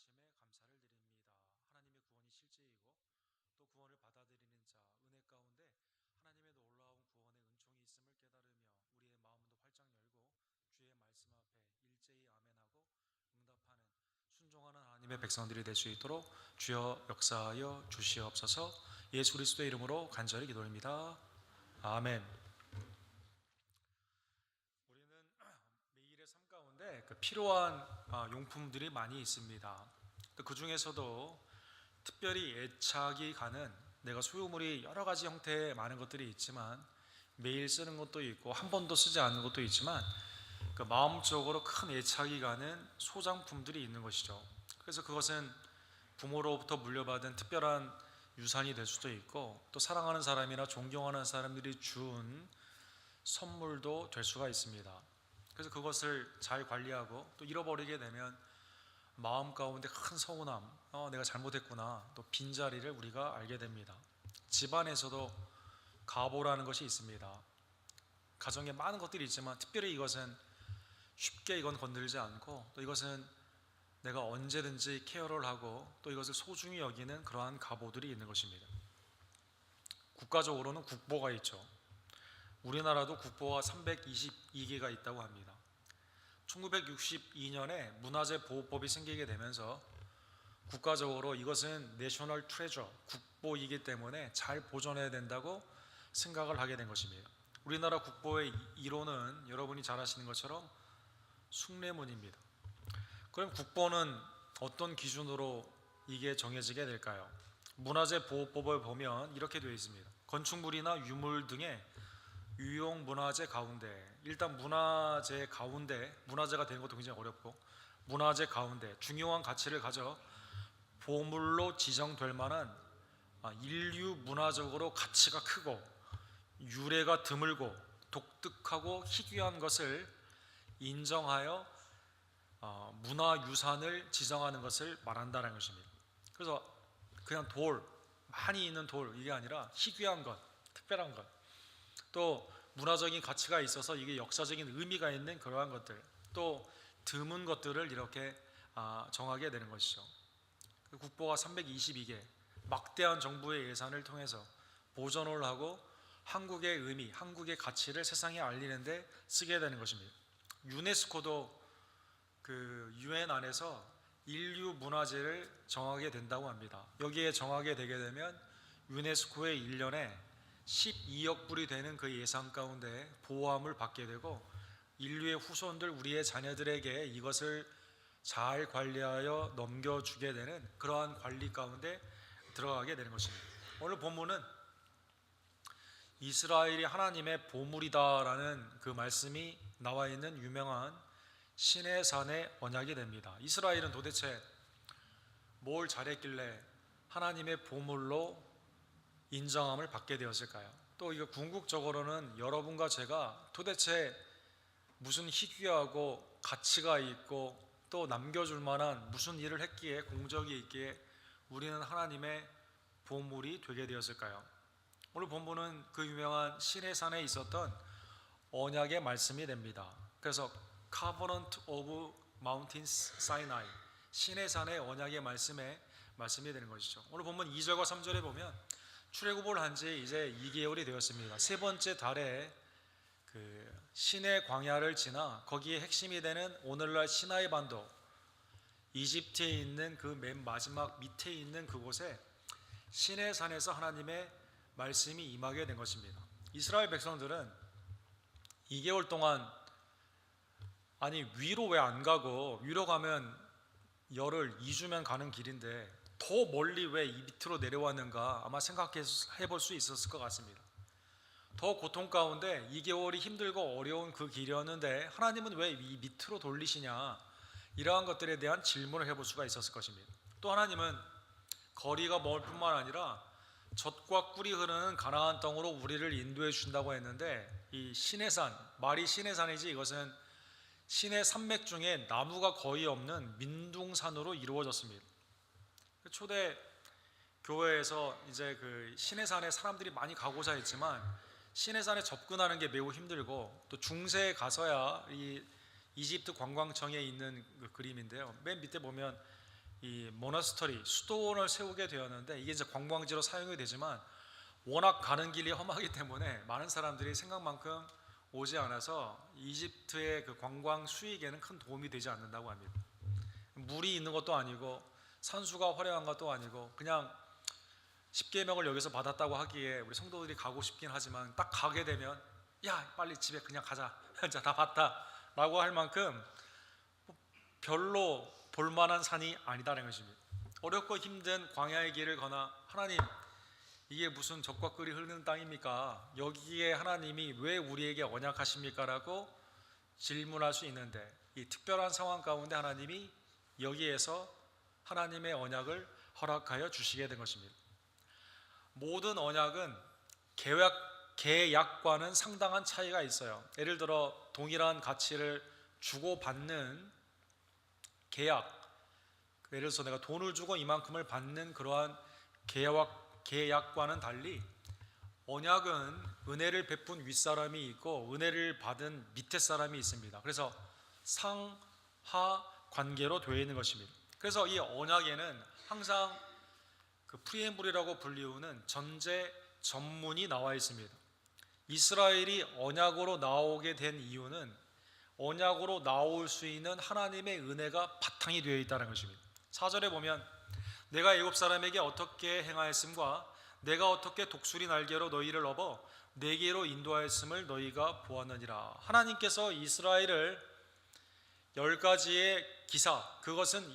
구원하심에 감사를 드립니다. 하나님의 구원이 실제이고 또 구원을 받아들이는 자, 은혜 가운데 하나님의 놀라운 구원의 은총이 있음을 깨달으며 우리의 마음도 활짝 열고 주의 말씀 앞에 일제히 아멘하고 응답하는 순종하는 하나님의 백성들이 될 수 있도록 주여 역사하여 주시옵소서. 예수 그리스도의 이름으로 간절히 기도합니다. 아멘. 우리는 매일의 삶 가운데 필요한 용품들이 많이 있습니다. 그 중에서도 특별히 애착이 가는 내가 소유물이 여러 가지 형태의 많은 것들이 있지만 매일 쓰는 것도 있고 한 번도 쓰지 않는 것도 있지만 그 마음적으로 큰 애착이 가는 소장품들이 있는 것이죠. 그래서 그것은 부모로부터 물려받은 특별한 유산이 될 수도 있고 또 사랑하는 사람이나 존경하는 사람들이 준 선물도 될 수가 있습니다. 그래서 그것을 잘 관리하고 또 잃어버리게 되면 마음 가운데 큰 서운함, 내가 잘못했구나, 또 빈자리를 우리가 알게 됩니다. 집안에서도 가보라는 것이 있습니다. 가정에 많은 것들이 있지만 특별히 이것은 쉽게 이건 건들지 않고 또 이것은 내가 언제든지 케어를 하고 또 이것을 소중히 여기는 그러한 가보들이 있는 것입니다. 국가적으로는 국보가 있죠. 우리나라도 국보가 322개가 있다고 합니다. 1962년에 문화재 보호법이 생기게 되면서 국가적으로 이것은 내셔널 트레저, 국보이기 때문에 잘 보존해야 된다고 생각을 하게 된 것입니다. 우리나라 국보의 1호는 여러분이 잘 아시는 것처럼 숭례문입니다. 그럼 국보는 어떤 기준으로 이게 정해지게 될까요? 문화재 보호법을 보면 이렇게 되어 있습니다. 건축물이나 유물 등의 유용 문화재 가운데, 일단 문화재 가운데, 문화재가 되는 것도 굉장히 어렵고 문화재 가운데 중요한 가치를 가져 보물로 지정될 만한 인류 문화적으로 가치가 크고 유래가 드물고 독특하고 희귀한 것을 인정하여 문화유산을 지정하는 것을 말한다는 것입니다. 그래서 그냥 돌, 많이 있는 돌, 이게 아니라 희귀한 것, 특별한 것, 또 문화적인 가치가 있어서 이게 역사적인 의미가 있는 그러한 것들, 또 드문 것들을 이렇게 정하게 되는 것이죠. 국보가 322개, 막대한 정부의 예산을 통해서 보존을 하고 한국의 의미, 한국의 가치를 세상에 알리는 데 쓰게 되는 것입니다. 유네스코도 그 UN 안에서 인류 문화재를 정하게 된다고 합니다. 여기에 정하게 되게 되면 유네스코의 1년에 12억 불이 되는 그 예산 가운데 보호함을 받게 되고 인류의 후손들, 우리의 자녀들에게 이것을 잘 관리하여 넘겨주게 되는 그러한 관리 가운데 들어가게 되는 것입니다. 오늘 본문은 이스라엘이 하나님의 보물이다라는 그 말씀이 나와 있는 유명한 시내산의 언약이 됩니다. 이스라엘은 도대체 뭘 잘했길래 하나님의 보물로 인정함을 받게 되었을까요? 또 이거 궁극적으로는 여러분과 제가 도대체 무슨 희귀하고 가치가 있고 또 남겨줄 만한 무슨 일을 했기에, 공적이 있기에 우리는 하나님의 보물이 되게 되었을까요? 오늘 본문은 그 유명한 시내산에 있었던 언약의 말씀이 됩니다. 그래서 Covenant of Mountain Sinai, 시내산의 언약의 말씀이 되는 것이죠. 오늘 본문 2절과 3절에 보면 출애굽을 한 지 이제 2개월이 되었습니다. 세 번째 달에 그 시내 광야를 지나 거기에 핵심이 되는 오늘날 시나이 반도, 이집트에 있는 그 맨 마지막 밑에 있는 그곳에 시내산에서 하나님의 말씀이 임하게 된 것입니다. 이스라엘 백성들은 2개월 동안 위로 왜 안 가고, 위로 가면 열흘 2주면 가는 길인데 더 멀리 왜 이 밑으로 내려왔는가 아마 생각해 볼 수 있었을 것 같습니다. 더 고통 가운데 2개월이 힘들고 어려운 그 길이었는데 하나님은 왜 이 밑으로 돌리시냐, 이러한 것들에 대한 질문을 해볼 수가 있었을 것입니다. 또 하나님은 거리가 멀 뿐만 아니라 젖과 꿀이 흐르는 가나안 땅으로 우리를 인도해 준다고 했는데 이 시내산, 말이 시내산이지 이것은 시내 산맥 중에 나무가 거의 없는 민둥산으로 이루어졌습니다. 초대 교회에서 이제 그 시내산에 사람들이 많이 가고자 했지만 시내산에 접근하는 게 매우 힘들고 또 중세에 가서야 이 이집트 관광청에 있는 그 그림인데요. 맨 밑에 보면 이 모나스터리 수도원을 세우게 되었는데, 이게 이제 관광지로 사용이 되지만 워낙 가는 길이 험하기 때문에 많은 사람들이 생각만큼 오지 않아서 이집트의 그 관광 수익에는 큰 도움이 되지 않는다고 합니다. 물이 있는 것도 아니고 산수가 화려한 것도 아니고 그냥 십계명을 여기서 받았다고 하기에 우리 성도들이 가고 싶긴 하지만 딱 가게 되면 야 빨리 집에 그냥 가자 자, 다 봤다 라고 할 만큼 별로 볼만한 산이 아니다라는 것입니다. 어렵고 힘든 광야의 길을 거나 하나님 이게 무슨 젖과 꿀이 흐르는 땅입니까? 여기에 하나님이 왜 우리에게 언약하십니까? 라고 질문할 수 있는데, 이 특별한 상황 가운데 하나님이 여기에서 하나님의 언약을 허락하여 주시게 된 것입니다. 모든 언약은 계약과는 상당한 차이가 있어요. 예를 들어 동일한 가치를 주고받는 계약, 예를 들어서 내가 돈을 주고 이만큼을 받는 그러한 계약과는 달리 언약은 은혜를 베푼 윗사람이 있고 은혜를 받은 밑에 사람이 있습니다. 그래서 상하 관계로 되어 있는 것입니다. 그래서 이 언약에는 항상 그 프리엠블이라고 불리우는 전제 전문이 나와 있습니다. 이스라엘이 언약으로 나오게 된 이유는 언약으로 나올 수 있는 하나님의 은혜가 바탕이 되어 있다는 것입니다. 4절에 보면 내가 애굽 사람에게 어떻게 행하였음과 내가 어떻게 독수리 날개로 너희를 업어 내게로 인도하였음을 너희가 보았느니라. 하나님께서 이스라엘을 10가지의 기사, 그것은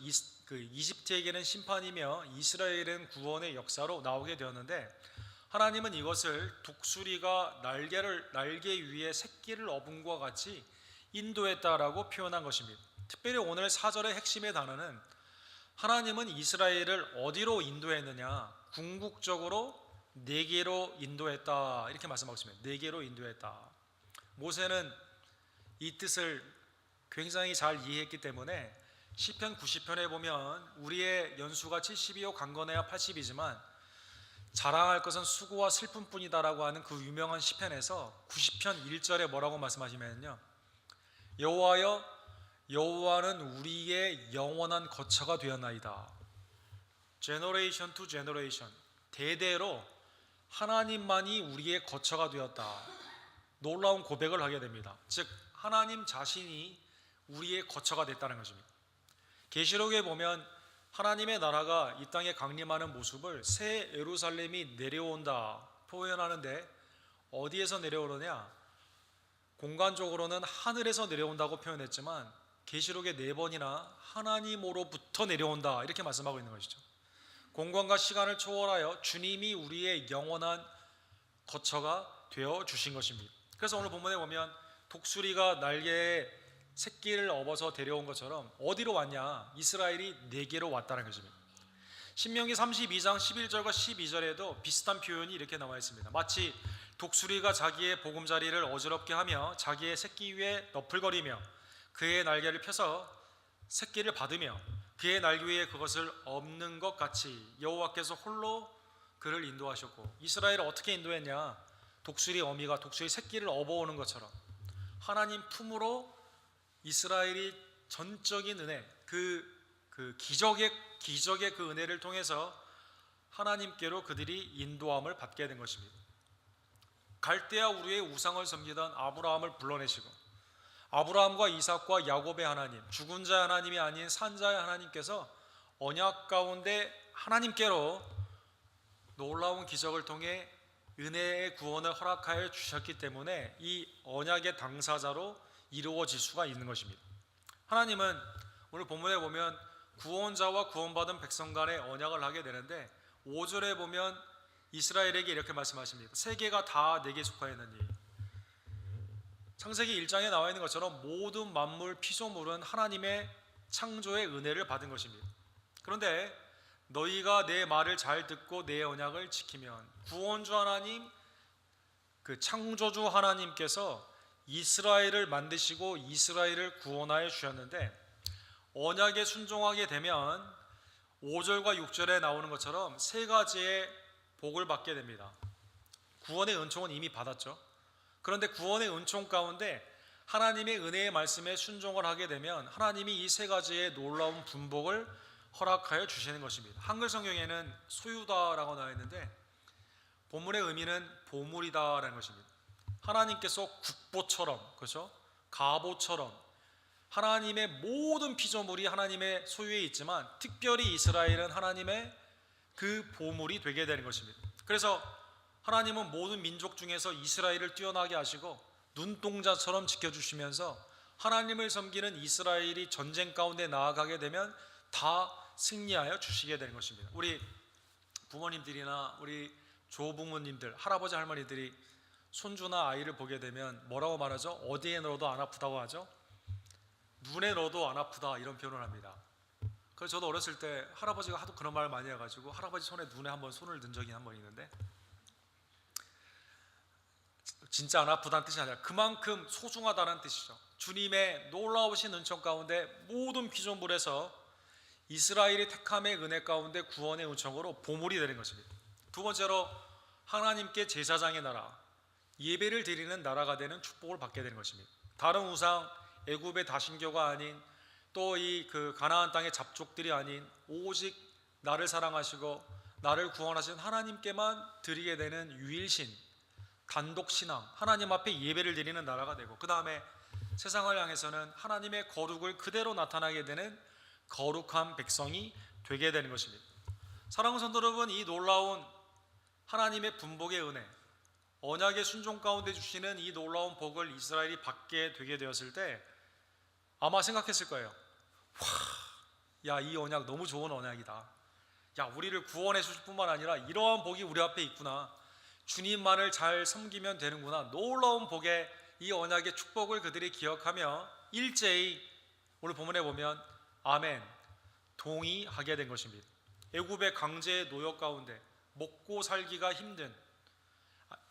이집트에게는 심판이며 이스라엘은 구원의 역사로 나오게 되었는데, 하나님은 이것을 독수리가 날개 위에 새끼를 업음과 같이 인도했다라고 표현한 것입니다. 특별히 오늘 4절의 핵심의 단어는 하나님은 이스라엘을 어디로 인도했느냐, 궁극적으로 네게로 인도했다 이렇게 말씀하고 있습니다. 네게로 인도했다. 모세는 이 뜻을 굉장히 잘 이해했기 때문에 시편 90편에 보면 우리의 연수가 70이요 강건해야 80이지만 자랑할 것은 수고와 슬픔뿐이다라고 하는 그 유명한 시편에서 90편 1절에 뭐라고 말씀하시면요, 여호와는 우리의 영원한 거처가 되었나이다. 제너레이션 투 제너레이션, 대대로 하나님만이 우리의 거처가 되었다. 놀라운 고백을 하게 됩니다. 즉 하나님 자신이 우리의 거처가 됐다는 것입니다. 계시록에 보면 하나님의 나라가 이 땅에 강림하는 모습을 새 예루살렘이 내려온다 표현하는데, 어디에서 내려오느냐? 공간적으로는 하늘에서 내려온다고 표현했지만 계시록에 4번이나 하나님으로부터 내려온다 이렇게 말씀하고 있는 것이죠. 공간과 시간을 초월하여 주님이 우리의 영원한 거처가 되어 주신 것입니다. 그래서 오늘 본문에 보면 독수리가 날개에 새끼를 업어서 데려온 것처럼 어디로 왔냐? 이스라엘이 네게로 왔다는 것입니다. 신명기 32장 11절과 12절에도 비슷한 표현이 이렇게 나와 있습니다. 마치 독수리가 자기의 보금자리를 어지럽게 하며 자기의 새끼 위에 너풀거리며 그의 날개를 펴서 새끼를 받으며 그의 날개 위에 그것을 엎는 것 같이 여호와께서 홀로 그를 인도하셨고, 이스라엘을 어떻게 인도했냐? 독수리 어미가 독수리 새끼를 업어오는 것처럼 하나님 품으로 이스라엘이 전적인 은혜, 그 기적의 그 은혜를 통해서 하나님께로 그들이 인도함을 받게 된 것입니다. 갈대아 우르의 우상을 섬기던 아브라함을 불러내시고 아브라함과 이삭과 야곱의 하나님, 죽은 자의 하나님이 아닌 산자의 하나님께서 언약 가운데 하나님께로 놀라운 기적을 통해 은혜의 구원을 허락하여 주셨기 때문에 이 언약의 당사자로 이루어질 수가 있는 것입니다. 하나님은 오늘 본문에 보면 구원자와 구원받은 백성 간의 언약을 하게 되는데, 5절에 보면 이스라엘에게 이렇게 말씀하십니다. 세계가 다 내게 속하였느니. 창세기 1장에 나와 있는 것처럼 모든 만물 피조물은 하나님의 창조의 은혜를 받은 것입니다. 그런데 너희가 내 말을 잘 듣고 내 언약을 지키면, 구원주 하나님, 그 창조주 하나님께서 이스라엘을 만드시고 이스라엘을 구원하여 주셨는데, 언약에 순종하게 되면 5절과 6절에 나오는 것처럼 3가지의 복을 받게 됩니다. 구원의 은총은 이미 받았죠. 그런데 구원의 은총 가운데 하나님의 은혜의 말씀에 순종을 하게 되면 하나님이 이 3가지의 놀라운 분복을 허락하여 주시는 것입니다. 한글 성경에는 소유다라고 나와 있는데 본문의 의미는 보물이다라는 것입니다. 하나님께서 국보처럼, 그렇죠? 갑오처럼 하나님의 모든 피조물이 하나님의 소유에 있지만 특별히 이스라엘은 하나님의 그 보물이 되게 되는 것입니다. 그래서 하나님은 모든 민족 중에서 이스라엘을 뛰어나게 하시고 눈동자처럼 지켜주시면서 하나님을 섬기는 이스라엘이 전쟁 가운데 나아가게 되면 다 승리하여 주시게 되는 것입니다. 우리 부모님들이나 우리 조부모님들, 할아버지 할머니들이 손주나 아이를 보게 되면 뭐라고 말하죠? 어디에 넣어도 안 아프다고 하죠? 눈에 넣어도 안 아프다, 이런 표현을 합니다. 그래서 저도 어렸을 때 할아버지가 하도 그런 말을 많이 해가지고 할아버지 손에 눈에 한번 손을 넣은 적이 한 번 있는데, 진짜 안 아프다는 뜻이 아니라 그만큼 소중하다는 뜻이죠. 주님의 놀라우신 은총 가운데 모든 피조물에서 이스라엘의 택함의 은혜 가운데 구원의 은총으로 보물이 되는 것입니다. 두 번째로 하나님께 제사장의 나라, 예배를 드리는 나라가 되는 축복을 받게 되는 것입니다. 다른 우상, 애굽의 다신교가 아닌 또 이 가나안 땅의 잡족들이 아닌 오직 나를 사랑하시고 나를 구원하신 하나님께만 드리게 되는 유일신, 단독신앙, 하나님 앞에 예배를 드리는 나라가 되고, 그 다음에 세상을 향해서는 하나님의 거룩을 그대로 나타나게 되는 거룩한 백성이 되게 되는 것입니다. 사랑하는 성도 여러분, 이 놀라운 하나님의 분복의 은혜, 언약의 순종 가운데 주시는 이 놀라운 복을 이스라엘이 받게 되게 되었을 때 아마 생각했을 거예요. 야, 이 언약 너무 좋은 언약이다. 야, 우리를 구원해 주실 뿐만 아니라 이러한 복이 우리 앞에 있구나. 주님만을 잘 섬기면 되는구나. 놀라운 복의 이 언약의 축복을 그들이 기억하며 일제히 오늘 본문에 보면 아멘, 동의하게 된 것입니다. 애굽의 강제의 노역 가운데 먹고 살기가 힘든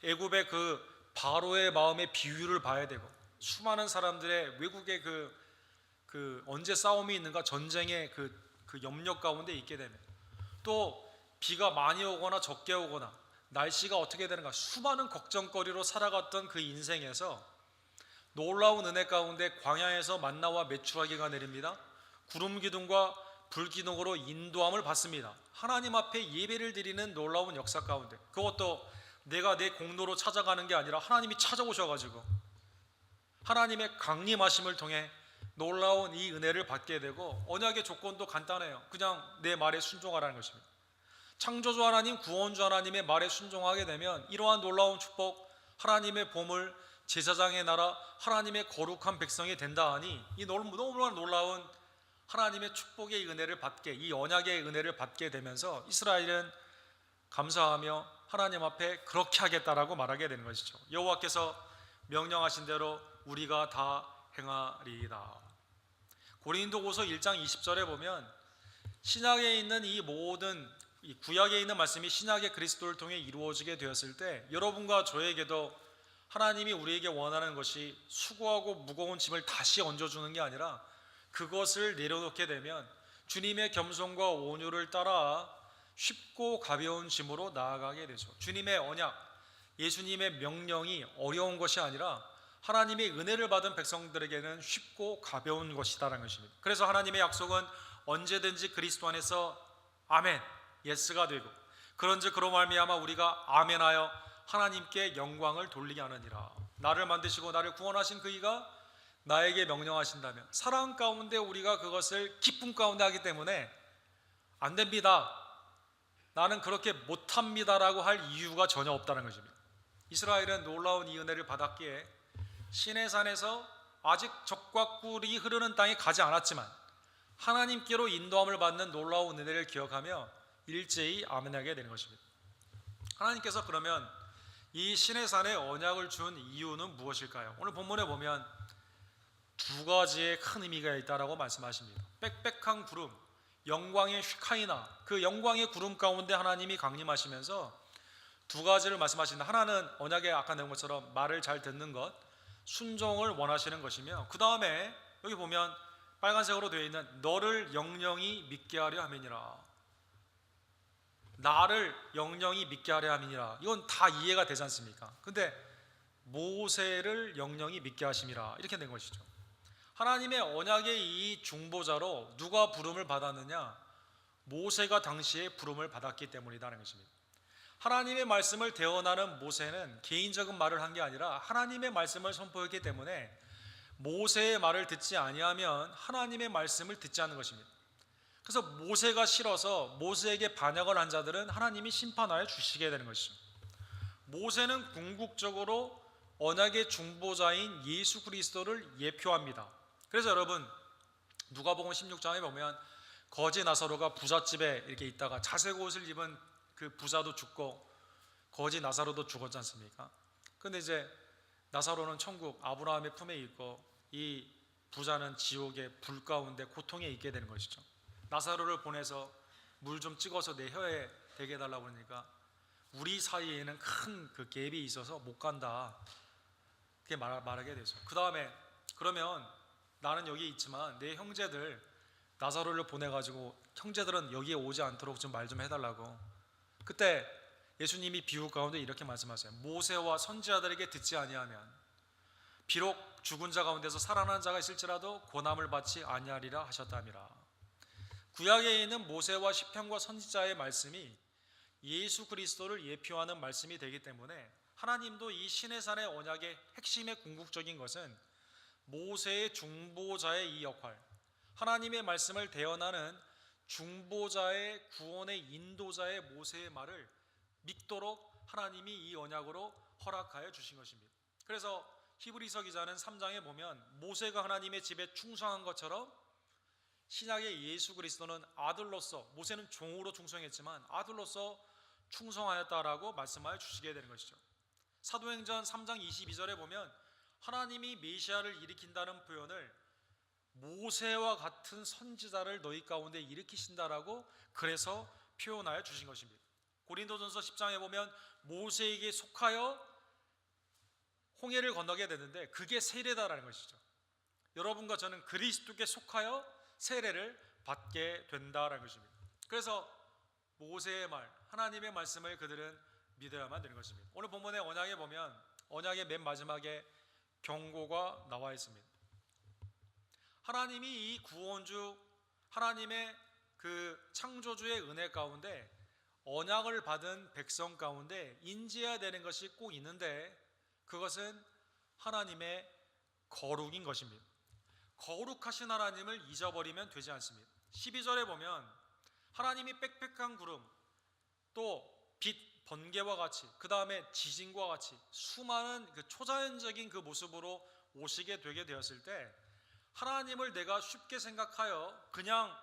애굽의 그 바로의 마음의 비유를 봐야 되고, 수많은 사람들의 외국의 언제 싸움이 있는가, 전쟁의 그 염려 가운데 있게 되면, 또 비가 많이 오거나 적게 오거나 날씨가 어떻게 되는가, 수많은 걱정거리로 살아갔던 그 인생에서 놀라운 은혜 가운데 광야에서 만나와 메추라기가 내립니다. 구름 기둥과 불 기둥으로 인도함을 받습니다. 하나님 앞에 예배를 드리는 놀라운 역사 가운데, 그것도 내가 내 공로로 찾아가는 게 아니라 하나님이 찾아오셔가지고 하나님의 강림하심을 통해 놀라운 이 은혜를 받게 되고, 언약의 조건도 간단해요. 그냥 내 말에 순종하라는 것입니다. 창조주 하나님, 구원주 하나님의 말에 순종하게 되면 이러한 놀라운 축복, 하나님의 보물, 제사장의 나라, 하나님의 거룩한 백성이 된다 하니 이 너무 놀라운 하나님의 축복의 은혜를 받게, 이 언약의 은혜를 받게 되면서 이스라엘은 감사하며 하나님 앞에 그렇게 하겠다라고 말하게 되는 것이죠. 여호와께서 명령하신 대로 우리가 다 행하리이다. 고린도후서 1장 20절에 보면 신약에 있는 이 모든 구약에 있는 말씀이 신약의 그리스도를 통해 이루어지게 되었을 때 여러분과 저에게도 하나님이 우리에게 원하는 것이 수고하고 무거운 짐을 다시 얹어주는 게 아니라 그것을 내려놓게 되면 주님의 겸손과 온유를 따라 쉽고 가벼운 짐으로 나아가게 되죠. 주님의 언약, 예수님의 명령이 어려운 것이 아니라 하나님의 은혜를 받은 백성들에게는 쉽고 가벼운 것이다라는 것입니다. 그래서 하나님의 약속은 언제든지 그리스도 안에서 아멘, 예스가 되고, 그런즉 그로 말미암아 우리가 아멘하여 하나님께 영광을 돌리게 하느니라. 나를 만드시고 나를 구원하신 그이가 나에게 명령하신다면 사랑 가운데 우리가 그것을 기쁨 가운데 하기 때문에 안 됩니다, 나는 그렇게 못합니다라고 할 이유가 전혀 없다는 것입니다. 이스라엘은 놀라운 이 은혜를 받았기에 시내산에서 아직 젖과 꿀이 흐르는 땅에 가지 않았지만 하나님께로 인도함을 받는 놀라운 은혜를 기억하며 일제히 아멘하게 되는 것입니다. 하나님께서 그러면 이 시내산에 언약을 준 이유는 무엇일까요? 오늘 본문에 보면 두 가지의 큰 의미가 있다라고 말씀하십니다. 빽빽한 구름, 영광의 휘카이나, 그 영광의 구름 가운데 하나님이 강림하시면서 두 가지를 말씀하신다. 하나는 언약의 아까 내온 것처럼 말을 잘 듣는 것, 순종을 원하시는 것이며, 그 다음에 여기 보면 빨간색으로 되어 있는 너를 영영이 믿게 하려 함이니라. 나를 영영이 믿게 하려 함이니라. 이건 다 이해가 되지 않습니까? 근데 모세를 영영이 믿게 하심이라, 이렇게 된 것이죠. 하나님의 언약의 이 중보자로 누가 부름을 받았느냐? 모세가 당시에 부름을 받았기 때문이라는 것입니다. 하나님의 말씀을 대언하는 모세는 개인적인 말을 한 게 아니라 하나님의 말씀을 선포했기 때문에 모세의 말을 듣지 아니하면 하나님의 말씀을 듣지 않는 것입니다. 그래서 모세가 싫어서 모세에게 반역을 한 자들은 하나님이 심판하여 주시게 되는 것이죠. 모세는 궁극적으로 언약의 중보자인 예수 그리스도를 예표합니다. 그래서 여러분, 누가복음 16장에 보면 거지 나사로가 부잣집에 이렇게 있다가 자색 옷을 입은 그 부자도 죽고 거지 나사로도 죽었지 않습니까? 근데 이제 나사로는 천국 아브라함의 품에 있고 이 부자는 지옥의 불 가운데 고통에 있게 되는 것이죠. 나사로를 보내서 물 좀 찍어서 내 혀에 대게 해달라고 그러니까 우리 사이에는 큰 그 갭이 있어서 못 간다, 그렇게 말하게 되죠. 그 다음에 그러면 나는 여기 있지만 내 형제들 나사로를 보내가지고 형제들은 여기에 오지 않도록 좀 말 좀 해달라고. 그때 예수님이 비유 가운데 이렇게 말씀하세요. 모세와 선지자들에게 듣지 아니하면 비록 죽은 자 가운데서 살아난 자가 있을지라도 고난을 받지 아니하리라 하셨다미라. 구약에 있는 모세와 시편과 선지자의 말씀이 예수 그리스도를 예표하는 말씀이 되기 때문에 하나님도 이 시내산의 언약의 핵심의 궁극적인 것은 모세의 중보자의 이 역할, 하나님의 말씀을 대언하는 중보자의 구원의 인도자의 모세의 말을 믿도록 하나님이 이 언약으로 허락하여 주신 것입니다. 그래서 히브리서 기자는 3장에 보면 모세가 하나님의 집에 충성한 것처럼 신약의 예수 그리스도는 아들로서, 모세는 종으로 충성했지만 아들로서 충성하였다라고 말씀하여 주시게 되는 것이죠. 사도행전 3장 22절에 보면 하나님이 메시아를 일으킨다는 표현을 모세와 같은 선지자를 너희 가운데 일으키신다라고 그래서 표현하여 주신 것입니다. 고린도전서 10장에 보면 모세에게 속하여 홍해를 건너게 되는데 그게 세례다라는 것이죠. 여러분과 저는 그리스도께 속하여 세례를 받게 된다라는 것입니다. 그래서 모세의 말, 하나님의 말씀을 그들은 믿어야만 되는 것입니다. 오늘 본문의 언약에 보면 언약의 맨 마지막에 경고가 나와 있습니다. 하나님이 이 구원주, 하나님의 그 창조주의 은혜 가운데 언약을 받은 백성 가운데 인지해야 되는 것이 꼭 있는데 그것은 하나님의 거룩인 것입니다. 거룩하신 하나님을 잊어버리면 되지 않습니다. 12절에 보면 하나님이 빽빽한 구름, 또 빛, 번개와 같이, 그 다음에 지진과 같이 수많은 그 초자연적인 그 모습으로 오시게 되게 되었을 때 하나님을 내가 쉽게 생각하여 그냥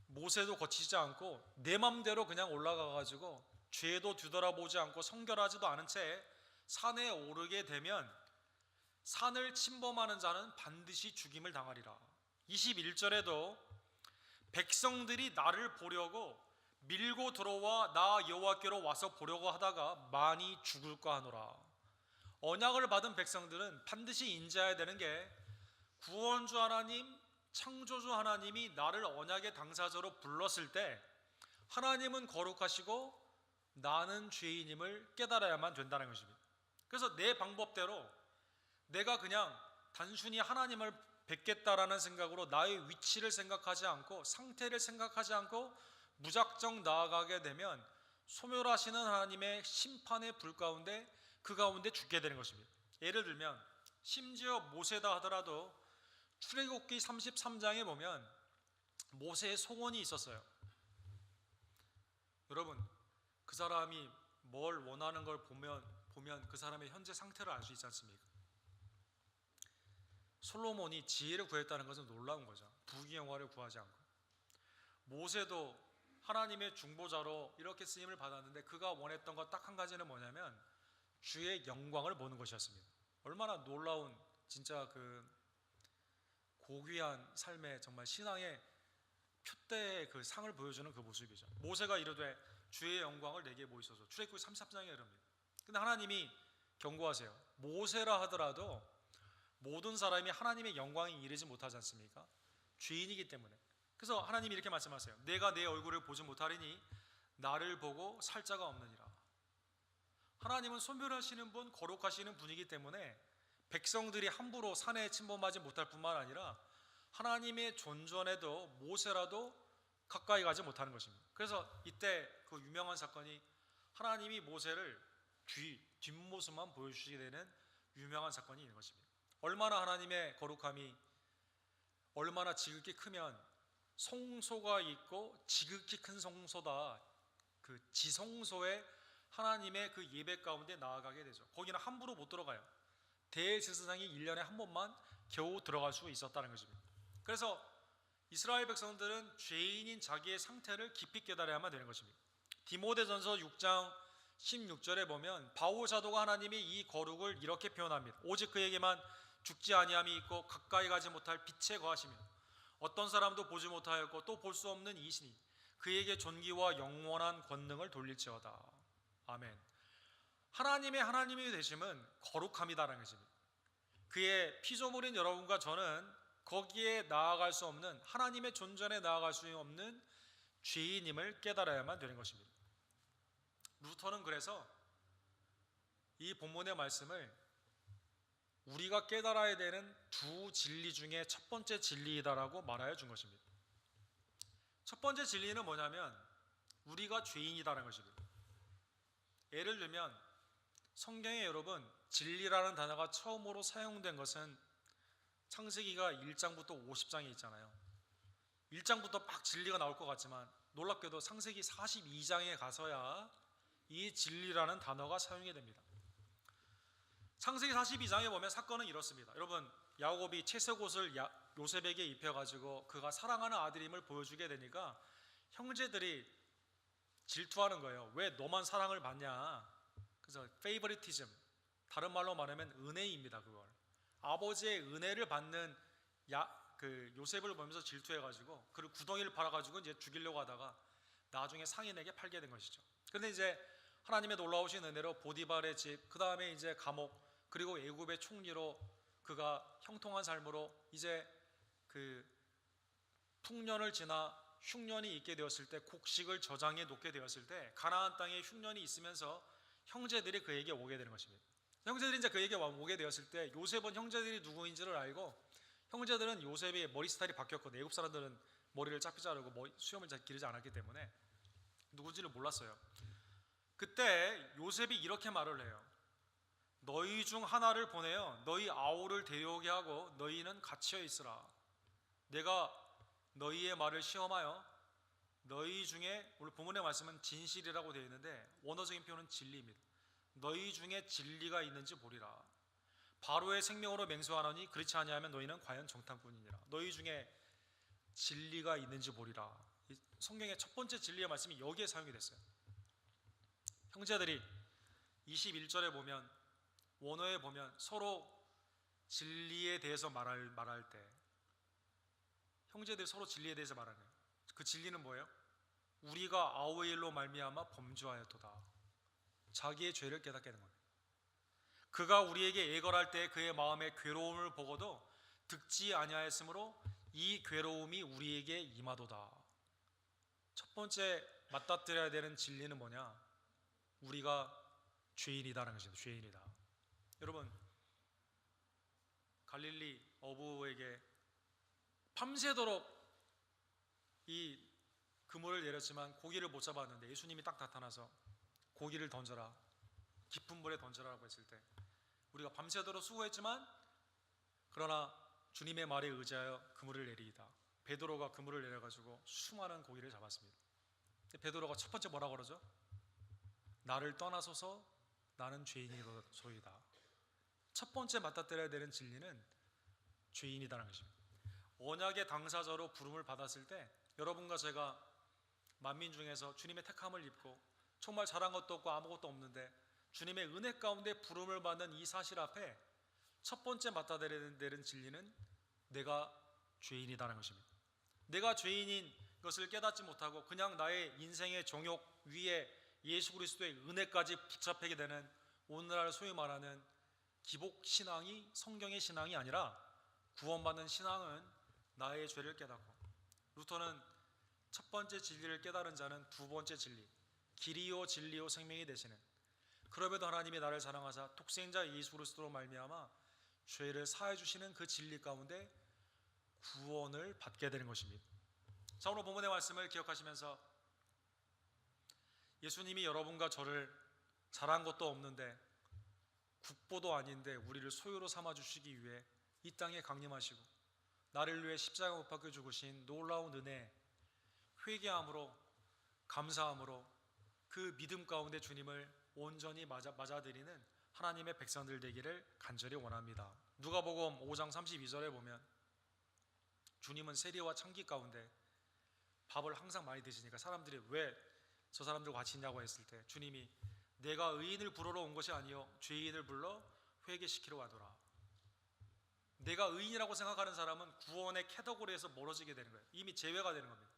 모세도 거치지 않고 내 맘대로 그냥 올라가가지고 죄도 뒤돌아보지 않고 성결하지도 않은 채 산에 오르게 되면 산을 침범하는 자는 반드시 죽임을 당하리라. 21절에도 백성들이 나를 보려고 밀고 들어와 나 여호와께로 와서 보려고 하다가 많이 죽을까 하노라. 언약을 받은 백성들은 반드시 인지해야 되는 게 구원주 하나님, 창조주 하나님이 나를 언약의 당사자로 불렀을 때 하나님은 거룩하시고 나는 죄인임을 깨달아야만 된다는 것입니다. 그래서 내 방법대로 내가 그냥 단순히 하나님을 뵙겠다라는 생각으로 나의 위치를 생각하지 않고 상태를 생각하지 않고 무작정 나아가게 되면 소멸하시는 하나님의 심판의 불 가운데 그 가운데 죽게 되는 것입니다. 예를 들면 심지어 모세다 하더라도 출애굽기 33장에 보면 모세의 소원이 있었어요. 여러분, 그 사람이 뭘 원하는 걸 보면 그 사람의 현재 상태를 알 수 있지 않습니까? 솔로몬이 지혜를 구했다는 것은 놀라운 거죠. 부귀영화를 구하지 않고. 모세도 하나님의 중보자로 이렇게 쓰임을 받았는데 그가 원했던 것 딱 한 가지는 뭐냐면 주의 영광을 보는 것이었습니다. 얼마나 놀라운 진짜 그 고귀한 삶의 정말 신앙의 표대의 그 상을 보여주는 그 모습이죠. 모세가 이르되 주의 영광을 내게 보이소서. 출애굽기 33장에 이릅니다. 근데 하나님이 경고하세요. 모세라 하더라도 모든 사람이 하나님의 영광에 이르지 못하지 않습니까? 죄인이기 때문에. 그래서 하나님이 이렇게 말씀하세요. 내가 내 얼굴을 보지 못하리니 나를 보고 살 자가 없느니라. 하나님은 소멸하시는 분, 거룩하시는 분이기 때문에 백성들이 함부로 산에 침범하지 못할 뿐만 아니라 하나님의 존전에도 모세라도 가까이 가지 못하는 것입니다. 그래서 이때 그 유명한 사건이 하나님이 모세를 뒷모습만 보여주시게 되는 유명한 사건이 있는 것입니다. 얼마나 하나님의 거룩함이 얼마나 지극히 크면 성소가 있고 지극히 큰 성소다, 그 지성소에 하나님의 그 예배 가운데 나아가게 되죠. 거기는 함부로 못 들어가요. 대제사장이 1년에 한 번만 겨우 들어갈 수 있었다는 것입니다. 그래서 이스라엘 백성들은 죄인인 자기의 상태를 깊이 깨달아야만 되는 것입니다. 디모데전서 6장 16절에 보면 바울 사도가 하나님이 이 거룩을 이렇게 표현합니다. 오직 그에게만 죽지 아니함이 있고 가까이 가지 못할 빛에 거하시며 어떤 사람도 보지 못하였고 또 볼 수 없는 이신이 그에게 존귀와 영원한 권능을 돌릴지어다. 아멘. 하나님이 되심은 거룩함이다라는 것입니다. 그의 피조물인 여러분과 저는 거기에 나아갈 수 없는, 하나님의 존전에 나아갈 수 없는 죄인임을 깨달아야만 되는 것입니다. 루터는 그래서 이 본문의 말씀을 우리가 깨달아야 되는 두 진리 중에 첫 번째 진리이다라고 말하여 준 것입니다. 첫 번째 진리는 뭐냐면 우리가 죄인이다라는 것입니다. 예를 들면 성경에 여러분 진리라는 단어가 처음으로 사용된 것은 창세기가 1장부터 50장에 있잖아요. 1장부터 막 진리가 나올 것 같지만 놀랍게도 창세기 42장에 가서야 이 진리라는 단어가 사용이 됩니다. 창세기 42장에 보면 사건은 이렇습니다. 여러분, 야곱이 채색 옷을 요셉에게 입혀가지고 그가 사랑하는 아들임을 보여주게 되니까 형제들이 질투하는 거예요. 왜 너만 사랑을 받냐? 그래서 페이버리티즘, 다른 말로 말하면 은혜입니다. 그걸 아버지의 은혜를 받는 요셉을 보면서 질투해가지고 그를 구덩이를 팔아가지고 이제 죽이려고 하다가 나중에 상인에게 팔게 된 것이죠. 그런데 이제 하나님의 놀라우신 은혜로 보디발의 집, 그 다음에 이제 감옥, 그리고 애굽의 총리로 그가 형통한 삶으로 이제 그 풍년을 지나 흉년이 있게 되었을 때, 곡식을 저장해 놓게 되었을 때 가나안 땅에 흉년이 있으면서 형제들이 그에게 오게 되는 것입니다. 형제들이 이제 그에게 오게 되었을 때 요셉은 형제들이 누구인지를 알고, 형제들은 요셉의 머리 스타일이 바뀌었거든요. 애굽 사람들은 머리를 짧게 자르고 수염을 기르지 않았기 때문에 누군지를 몰랐어요. 그때 요셉이 이렇게 말을 해요. 너희 중 하나를 보내어 너희 아우를 데려오게 하고 너희는 갇혀 있으라. 내가 너희의 말을 시험하여 너희 중에, 오늘 본문의 말씀은 진실이라고 되어 있는데 원어적인 표현은 진리입니다. 너희 중에 진리가 있는지 보리라. 바로의 생명으로 맹세하노니 그렇지 아니하면 너희는 과연 정탐꾼이니라. 너희 중에 진리가 있는지 보리라. 성경의 첫 번째 진리의 말씀이 여기에 사용이 됐어요. 형제들이 21절에 보면, 원어에 보면 서로 진리에 대해서 말할 때 형제들이 서로 진리에 대해서 말하네요. 그 진리는 뭐예요? 우리가 아우의 일로 말미암아 범죄하였도다. 자기의 죄를 깨닫게 되는 겁니다. 그가 우리에게 애걸할 때 그의 마음의 괴로움을 보고도 득지 아니하였으므로 이 괴로움이 우리에게 임하도다. 첫 번째 맞닥뜨려야 되는 진리는 뭐냐? 우리가 죄인이다라는 것입니다. 죄인이다. 여러분, 갈릴리 어부에게 밤새도록 이 그물을 내렸지만 고기를 못 잡았는데 예수님이 딱 나타나서 고기를 던져라, 깊은 물에 던져라라고 했을 때 우리가 밤새도록 수고했지만 그러나 주님의 말에 의지하여 그물을 내리이다. 베드로가 그물을 내려가지고 수많은 고기를 잡았습니다. 베드로가 첫 번째 뭐라고 그러죠? 나를 떠나소서 나는 죄인이로소이다. 첫 번째 맞닥뜨려야 되는 진리는 죄인이다라는 것입니다. 언약의 당사자로 부름을 받았을 때 여러분과 제가 만민 중에서 주님의 택함을 입고 정말 잘한 것도 없고 아무것도 없는데 주님의 은혜 가운데 부름을 받는 이 사실 앞에 첫 번째 맞닥뜨려야 되는 진리는 내가 죄인이다라는 것입니다. 내가 죄인인 것을 깨닫지 못하고 그냥 나의 인생의 정욕 위에 예수 그리스도의 은혜까지 붙잡히게 되는 오늘날 소위 말하는 기복 신앙이 성경의 신앙이 아니라 구원받는 신앙은 나의 죄를 깨닫고, 루터는 첫 번째 진리를 깨달은 자는 두 번째 진리, 길이요 진리요 생명이 되시는, 그럼에도 하나님이 나를 사랑하사 독생자 예수 그리스도로 말미암아 죄를 사해 주시는 그 진리 가운데 구원을 받게 되는 것입니다. 자, 오늘 본문의 말씀을 기억하시면서 예수님이 여러분과 저를 잘한 것도 없는데 국보도 아닌데 우리를 소유로 삼아 주시기 위해 이 땅에 강림하시고 나를 위해 십자가 못 박혀 죽으신 놀라운 은혜, 회개함으로 감사함으로 그 믿음 가운데 주님을 온전히 맞아들이는 하나님의 백성들 되기를 간절히 원합니다. 누가복음 5장 32절에 보면 주님은 세리와 창기 가운데 밥을 항상 많이 드시니까 사람들이 왜 저 사람들과 같이 있냐고 했을 때 주님이 내가 의인을 부르러 온 것이 아니요 죄인을 불러 회개시키러 와더라. 내가 의인이라고 생각하는 사람은 구원의 캐터고리에서 멀어지게 되는 거예요. 이미 제외가 되는 겁니다.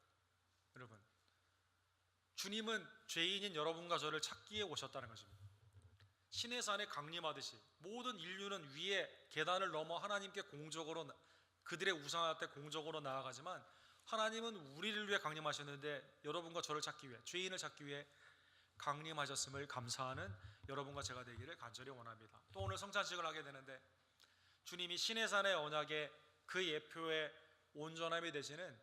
여러분, 주님은 죄인인 여러분과 저를 찾기 위해 오셨다는 것입니다. 신의 산에 강림하듯이 모든 인류는 위에 계단을 넘어 하나님께 공적으로 그들의 우상 앞에 공적으로 나아가지만 하나님은 우리를 위해 강림하셨는데 여러분과 저를 찾기 위해, 죄인을 찾기 위해 강림하셨음을 감사하는 여러분과 제가 되기를 간절히 원합니다. 또 오늘 성찬식을 하게 되는데 주님이 신의 산의 언약의 그 예표의 온전함이 되시는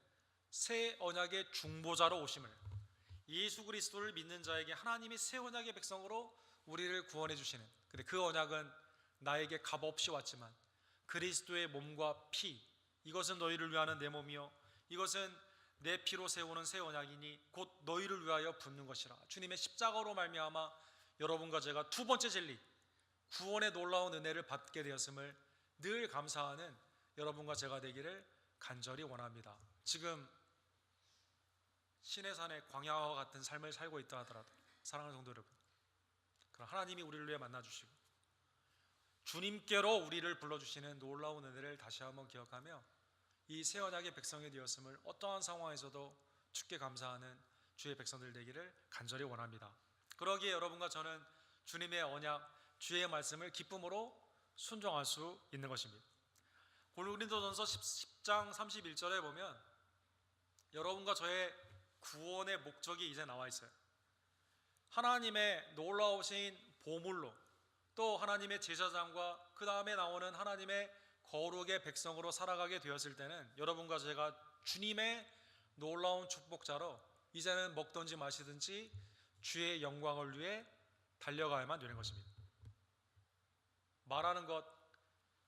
새 언약의 중보자로 오심을, 예수 그리스도를 믿는 자에게 하나님이 새 언약의 백성으로 우리를 구원해 주시는, 근데 그 언약은 나에게 값없이 왔지만 그리스도의 몸과 피, 이것은 너희를 위하는 내 몸이요 이것은 내 피로 세우는 새 언약이니 곧 너희를 위하여 붓는 것이라. 주님의 십자가로 말미암아 여러분과 제가 두 번째 진리, 구원의 놀라운 은혜를 받게 되었음을 늘 감사하는 여러분과 제가 되기를 간절히 원합니다. 지금 신의 산에 광야와 같은 삶을 살고 있다 하더라도 사랑하는 성도 여러분, 그럼 하나님이 우리를 위해 만나주시고 주님께로 우리를 불러주시는 놀라운 은혜를 다시 한번 기억하며 이 새 언약의 백성이 되었음을 어떠한 상황에서도 주께 감사하는 주의 백성들 되기를 간절히 원합니다. 그러기에 여러분과 저는 주님의 언약, 주의 말씀을 기쁨으로 순종할 수 있는 것입니다. 고린도전서 10장 31절에 보면 여러분과 저의 구원의 목적이 이제 나와 있어요. 하나님의 놀라우신 보물로, 또 하나님의 제사장과 그 다음에 나오는 하나님의 거룩의 백성으로 살아가게 되었을 때는 여러분과 제가 주님의 놀라운 축복자로 이제는 먹든지 마시든지 주의 영광을 위해 달려가야만 되는 것입니다. 말하는 것,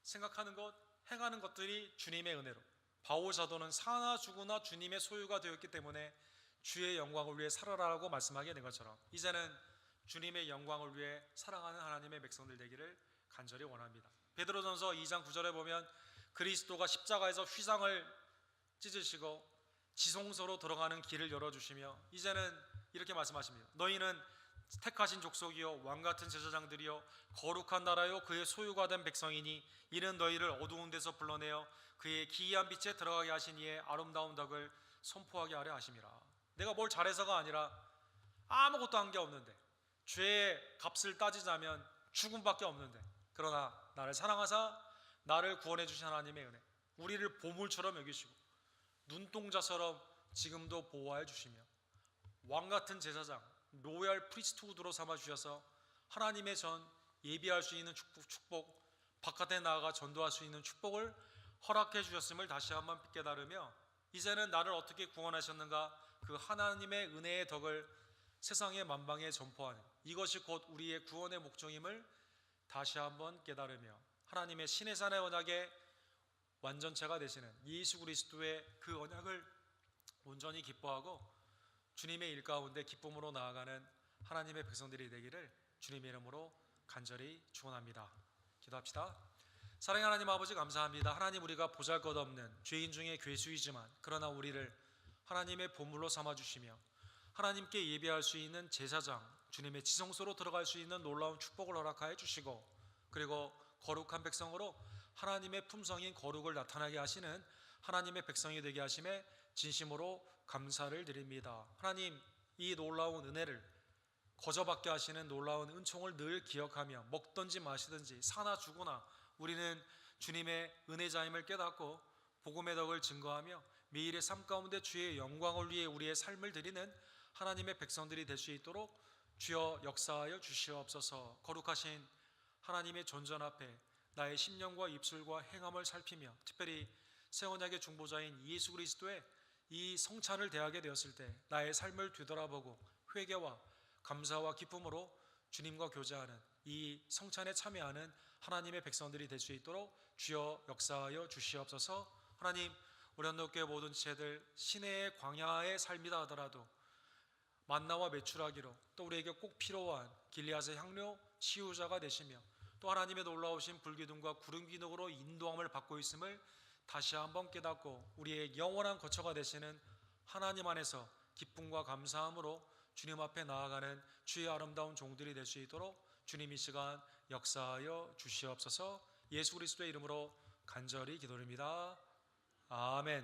생각하는 것, 행하는 것들이 주님의 은혜로, 바울 사도는 사나 죽으나 주님의 소유가 되었기 때문에 주의 영광을 위해 살아라라고 말씀하게 된 것처럼 이제는 주님의 영광을 위해 살아가는 하나님의 백성들 되기를 간절히 원합니다. 베드로전서 2장 9절에 보면 그리스도가 십자가에서 휘장을 찢으시고 지성소로 들어가는 길을 열어주시며 이제는 이렇게 말씀하십니다. 너희는 택하신 족속이요 왕같은 제사장들이요 거룩한 나라요 그의 소유가 된 백성이니 이는 너희를 어두운 데서 불러내어 그의 기이한 빛에 들어가게 하신 이의 아름다운 덕을 선포하게 하려 하심이라. 내가 뭘 잘해서가 아니라 아무것도 한 게 없는데, 죄의 값을 따지자면 죽음밖에 없는데, 그러나 나를 사랑하사 나를 구원해 주신 하나님의 은혜, 우리를 보물처럼 여기시고 눈동자처럼 지금도 보호하여 주시며 왕같은 제사장, 로얄 프리스트후드로 삼아 주셔서 하나님의 전 예비할 수 있는 축복, 바깥에 나아가 전도할 수 있는 축복을 허락해 주셨음을 다시 한번 깨달으며 이제는 나를 어떻게 구원하셨는가, 그 하나님의 은혜의 덕을 세상의 만방에 전포하는, 이것이 곧 우리의 구원의 목적임을 다시 한번 깨달으며 하나님의 신의 산의 언약의 완전체가 되시는 예수 그리스도의 그 언약을 온전히 기뻐하고 주님의 일 가운데 기쁨으로 나아가는 하나님의 백성들이 되기를 주님의 이름으로 간절히 축원합니다. 기도합시다. 사랑의 하나님 아버지, 감사합니다. 하나님, 우리가 보잘것없는 죄인 중에 괴수이지만 그러나 우리를 하나님의 보물로 삼아주시며 하나님께 예배할 수 있는 제사장, 주님의 지성소로 들어갈 수 있는 놀라운 축복을 허락하여 주시고, 그리고 거룩한 백성으로 하나님의 품성인 거룩을 나타나게 하시는 하나님의 백성이 되게 하심에 진심으로 감사를 드립니다. 하나님, 이 놀라운 은혜를, 거저받게 하시는 놀라운 은총을 늘 기억하며 먹든지 마시든지 사나 죽으나 우리는 주님의 은혜자임을 깨닫고 복음의 덕을 증거하며 매일의 삶 가운데 주의 영광을 위해 우리의 삶을 드리는 하나님의 백성들이 될 수 있도록 주여 역사하여 주시옵소서. 거룩하신 하나님의 존전 앞에 나의 심령과 입술과 행함을 살피며 특별히 새 언약의 중보자인 예수 그리스도의 이 성찬을 대하게 되었을 때 나의 삶을 뒤돌아보고 회개와 감사와 기쁨으로 주님과 교제하는 이 성찬에 참여하는 하나님의 백성들이 될 수 있도록 주여 역사하여 주시옵소서. 하나님, 우리 한독교회 모든 지체들 시내의 광야의 삶이다 하더라도 만나와 메추라기로 또 우리에게 꼭 필요한 길리앗의 향료 치유자가 되시며 또 하나님의 놀라우신 불기둥과 구름 기둥으로 인도함을 받고 있음을 다시 한번 깨닫고 우리의 영원한 거처가 되시는 하나님 안에서 기쁨과 감사함으로 주님 앞에 나아가는 주의 아름다운 종들이 될 수 있도록 주님 이 시간 역사하여 주시옵소서. 예수 그리스도의 이름으로 간절히 기도드립니다. 아멘.